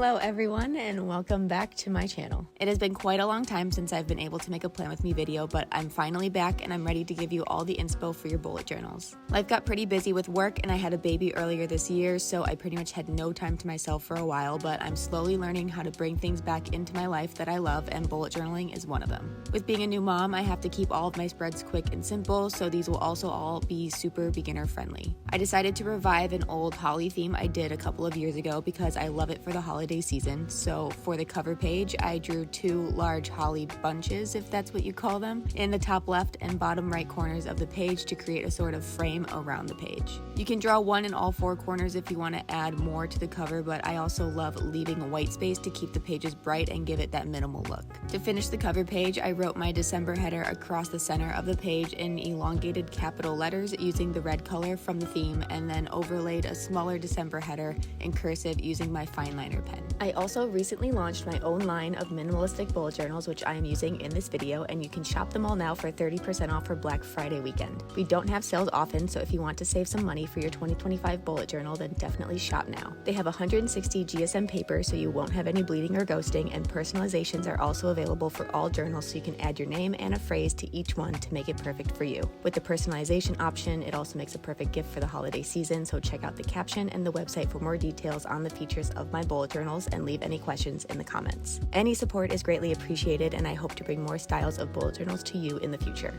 Hello everyone, and welcome back to my channel. It has been quite a long time since I've been able to make a plan with me video, but I'm finally back and I'm ready to give you all the inspo for your bullet journals. Life got pretty busy with work and I had a baby earlier this year, so I pretty much had no time to myself for a while, but I'm slowly learning how to bring things back into my life that I love, and bullet journaling is one of them. With being a new mom, I have to keep all of my spreads quick and simple, so these will also all be super beginner friendly. I decided to revive an old holly theme I did a couple of years ago because I love it for the holiday season. So for the cover page, I drew two large holly bunches, if that's what you call them, in the top left and bottom right corners of the page to create a sort of frame around the page. You can draw one in all four corners if you want to add more to the cover, but I also love leaving a white space to keep the pages bright and give it that minimal look. To finish the cover page, I wrote my December header across the center of the page in elongated capital letters using the red color from the theme, and then overlaid a smaller December header in cursive using my Fineliner pen. I also recently launched my own line of minimalistic bullet journals, which I am using in this video, and you can shop them all now for 30% off for Black Friday weekend. We don't have sales often, so if you want to save some money for your 2025 bullet journal, then definitely shop now. They have 160 GSM paper, so you won't have any bleeding or ghosting, and personalizations are also available for all journals, so you can add your name and a phrase to each one to make it perfect for you. With the personalization option, it also makes a perfect gift for the holiday season, so check out the caption and the website for more details on the features of my bullet journals, and leave any questions in the comments. Any support is greatly appreciated, and I hope to bring more styles of bullet journals to you in the future.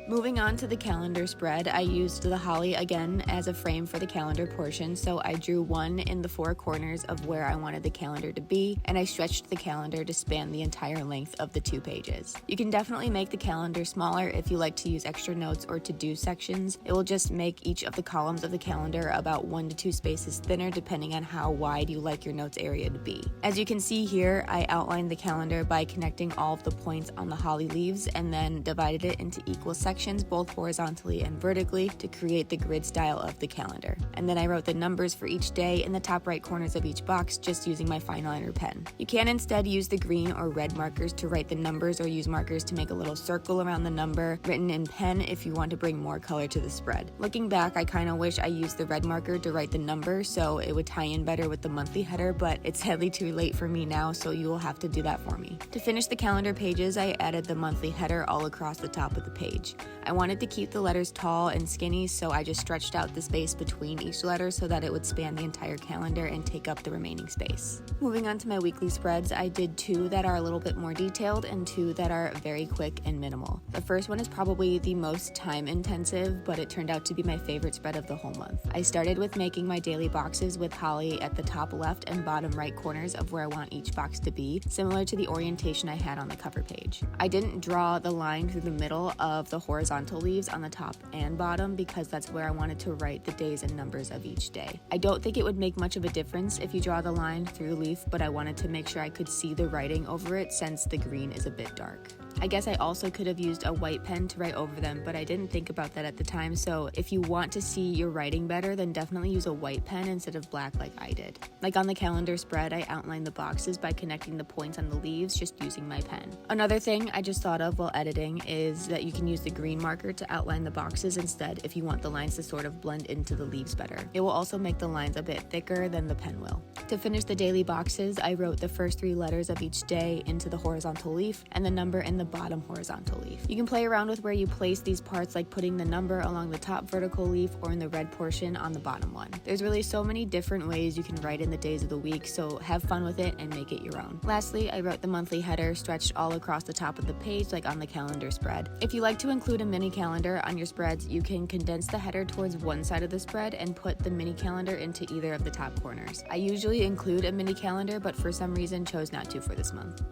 Moving on to the calendar spread, I used the holly again as a frame for the calendar portion, so I drew one in the four corners of where I wanted the calendar to be, and I stretched the calendar to span the entire length of the two pages. You can definitely make the calendar smaller if you like to use extra notes or to-do sections. It will just make each of the columns of the calendar about 1 to 2 spaces thinner depending on how wide you like your notes area to be. As you can see here, I outlined the calendar by connecting all of the points on the holly leaves and then divided it into equal sections, both horizontally and vertically, to create the grid style of the calendar. And then I wrote the numbers for each day in the top right corners of each box just using my Fineliner pen. You can instead use the green or red markers to write the numbers, or use markers to make a little circle around the number written in pen if you want to bring more color to the spread. Looking back, I kind of wish I used the red marker to write the number so it would tie in better with the monthly header, but it's sadly too late for me now, so you will have to do that for me. To finish the calendar pages, I added the monthly header all across the top of the page. I wanted to keep the letters tall and skinny, so I just stretched out the space between each letter so that it would span the entire calendar and take up the remaining space. Moving on to my weekly spreads, I did 2 that are a little bit more detailed and 2 that are very quick and minimal. The first one is probably the most time intensive, but it turned out to be my favorite spread of the whole month. I started with making my daily boxes with holly at the top left and bottom right corners of where I want each box to be, similar to the orientation I had on the cover page. I didn't draw the line through the middle of the horizontal leaves on the top and bottom because that's where I wanted to write the days and numbers of each day. I don't think it would make much of a difference if you draw the line through the leaf, but I wanted to make sure I could see the writing over it since the green is a bit dark. I guess I also could have used a white pen to write over them, but I didn't think about that at the time, so if you want to see your writing better, then definitely use a white pen instead of black like I did. Like on the calendar spread, I outlined the boxes by connecting the points on the leaves just using my pen. Another thing I just thought of while editing is that you can use the green marker to outline the boxes instead if you want the lines to sort of blend into the leaves better. It will also make the lines a bit thicker than the pen will. To finish the daily boxes, I wrote the first 3 letters of each day into the horizontal leaf and the number in the bottom horizontal leaf. You can play around with where you place these parts, like putting the number along the top vertical leaf or in the red portion on the bottom one. There's really so many different ways you can write in the days of the week, so have fun with it and make it your own. Lastly, I wrote the monthly header stretched all across the top of the page like on the calendar spread. If you like to include a mini calendar on your spreads, you can condense the header towards one side of the spread and put the mini calendar into either of the top corners. I usually include a mini calendar, but for some reason chose not to for this month.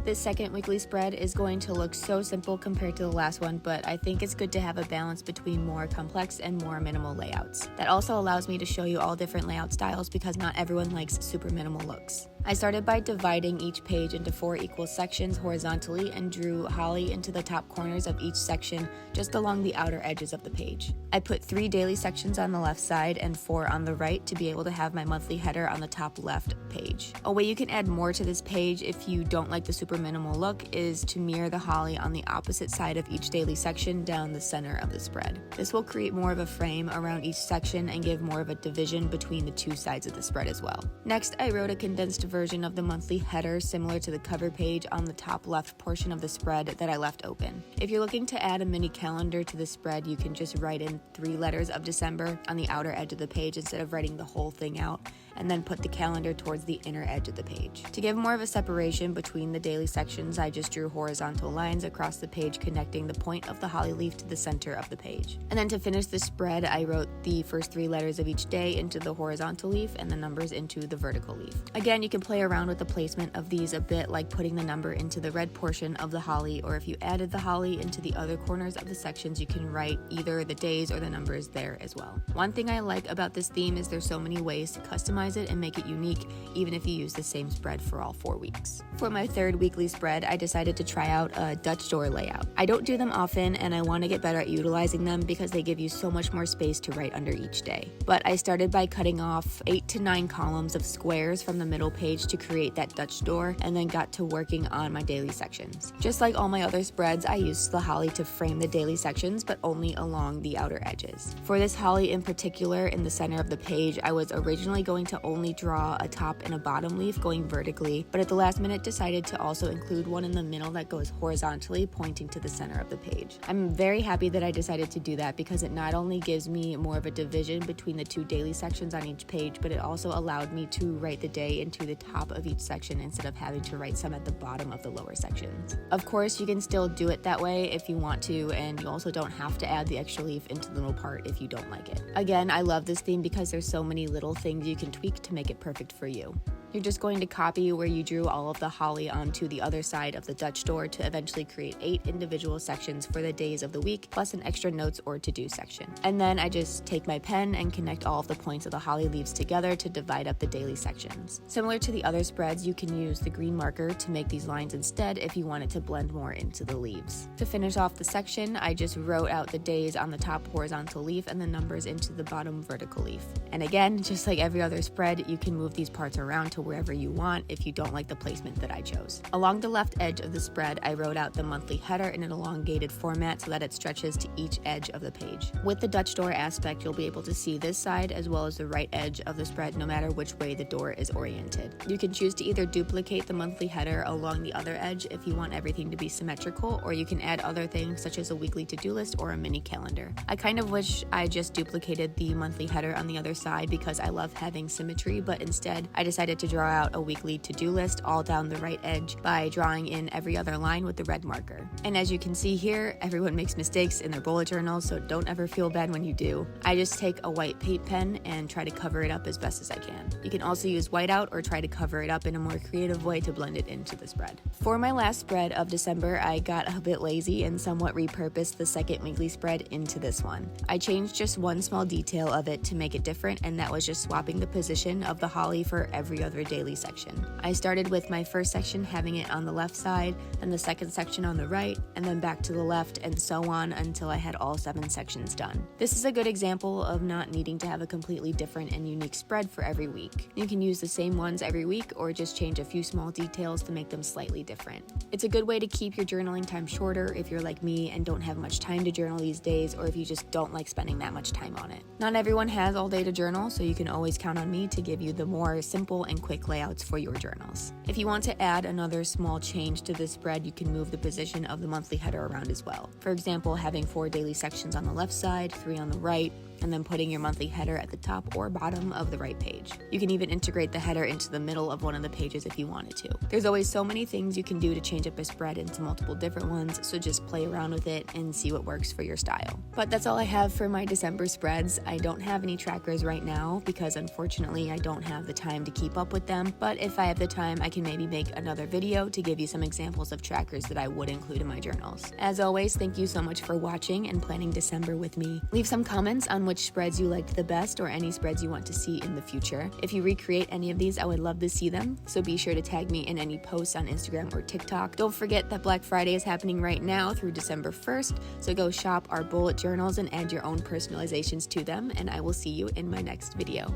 This second weekly spread is going to look so simple compared to the last one, but I think it's good to have a balance between more complex and more minimal layouts. That also allows me to show you all different layout styles because not everyone likes super minimal looks. I started by dividing each page into 4 equal sections horizontally and drew holly into the top corners of each section just along the outer edges of the page. I put 3 daily sections on the left side and 4 on the right to be able to have my monthly header on the top left page. A way you can add more to this page if you don't like the super minimal look is to mirror the holly on the opposite side of each daily section down the center of the spread. This will create more of a frame around each section and give more of a division between the 2 sides of the spread as well. Next, I wrote a condensed version of the monthly header similar to the cover page on the top left portion of the spread that I left open. If you're looking to add a mini calendar to the spread, you can just write in 3 letters of December on the outer edge of the page instead of writing the whole thing out, and then put the calendar towards the inner edge of the page. To give more of a separation between the daily sections, I just drew horizontal lines across the page connecting the point of the holly leaf to the center of the page. And then to finish the spread, I wrote the first 3 letters of each day into the horizontal leaf and the numbers into the vertical leaf. Again, you can play around with the placement of these a bit, like putting the number into the red portion of the holly, or if you added the holly into the other corners of the sections, you can write either the days or the numbers there as well. One thing I like about this theme is there's so many ways to customize it and make it unique, even if you use the same spread for all 4 weeks. For my 3rd weekly spread, I decided to try out a Dutch door layout. I don't do them often, and I want to get better at utilizing them because they give you so much more space to write under each day. But I started by cutting off 8 to 9 columns of squares from the middle page to create that Dutch door, and then got to working on my daily sections. Just like all my other spreads, I used the holly to frame the daily sections, but only along the outer edges. For this holly in particular, in the center of the page, I was originally going to only draw a top and a bottom leaf going vertically, but at the last minute decided to also include one in the middle that goes horizontally, pointing to the center of the page. I'm very happy that I decided to do that because it not only gives me more of a division between the 2 daily sections on each page, but it also allowed me to write the day into the top of each section instead of having to write some at the bottom of the lower sections. Of course, you can still do it that way if you want to, and you also don't have to add the extra leaf into the middle part if you don't like it. Again, I love this theme because there's so many little things you can tweak to make it perfect for you. You're just going to copy where you drew all of the holly onto the other side of the Dutch door to eventually create 8 individual sections for the days of the week, plus an extra notes or to-do section. And then I just take my pen and connect all of the points of the holly leaves together to divide up the daily sections. Similar to the other spreads, you can use the green marker to make these lines instead if you want it to blend more into the leaves. To finish off the section, I just wrote out the days on the top horizontal leaf and the numbers into the bottom vertical leaf. And again, just like every other spread, you can move these parts around to wherever you want if you don't like the placement that I chose. Along the left edge of the spread, I wrote out the monthly header in an elongated format so that it stretches to each edge of the page. With the Dutch door aspect, you'll be able to see this side as well as the right edge of the spread no matter which way the door is oriented. You can choose to either duplicate the monthly header along the other edge if you want everything to be symmetrical, or you can add other things such as a weekly to-do list or a mini calendar. I kind of wish I just duplicated the monthly header on the other side because I love having symmetry, but instead I decided to draw out a weekly to-do list all down the right edge by drawing in every other line with the red marker. And as you can see here, everyone makes mistakes in their bullet journals, so don't ever feel bad when you do. I just take a white paint pen and try to cover it up as best as I can. You can also use whiteout or try to cover it up in a more creative way to blend it into the spread. For my last spread of December, I got a bit lazy and somewhat repurposed the second weekly spread into this one. I changed just one small detail of it to make it different, and that was just swapping the position of the holly for every other daily section. I started with my first section having it on the left side, then the second section on the right, and then back to the left, and so on until I had all 7 sections done. This is a good example of not needing to have a completely different and unique spread for every week. You can use the same ones every week or just change a few small details to make them slightly different. It's a good way to keep your journaling time shorter if you're like me and don't have much time to journal these days, or if you just don't like spending that much time on it. Not everyone has all day to journal, so you can always count on me to give you the more simple and quick layouts for your journals. If you want to add another small change to this spread, you can move the position of the monthly header around as well. For example, having 4 daily sections on the left side, 3 on the right, and then putting your monthly header at the top or bottom of the right page. You can even integrate the header into the middle of one of the pages if you wanted to. There's always so many things you can do to change up a spread into multiple different ones, so just play around with it and see what works for your style. But that's all I have for my December spreads. I don't have any trackers right now because unfortunately I don't have the time to keep up with them, but if I have the time, I can maybe make another video to give you some examples of trackers that I would include in my journals. As always, thank you so much for watching and planning December with me. Leave some comments on which spreads you liked the best or any spreads you want to see in the future. If you recreate any of these, I would love to see them, so be sure to tag me in any posts on Instagram or TikTok. Don't forget that Black Friday is happening right now through December 1st, so go shop our bullet journals and add your own personalizations to them, and I will see you in my next video.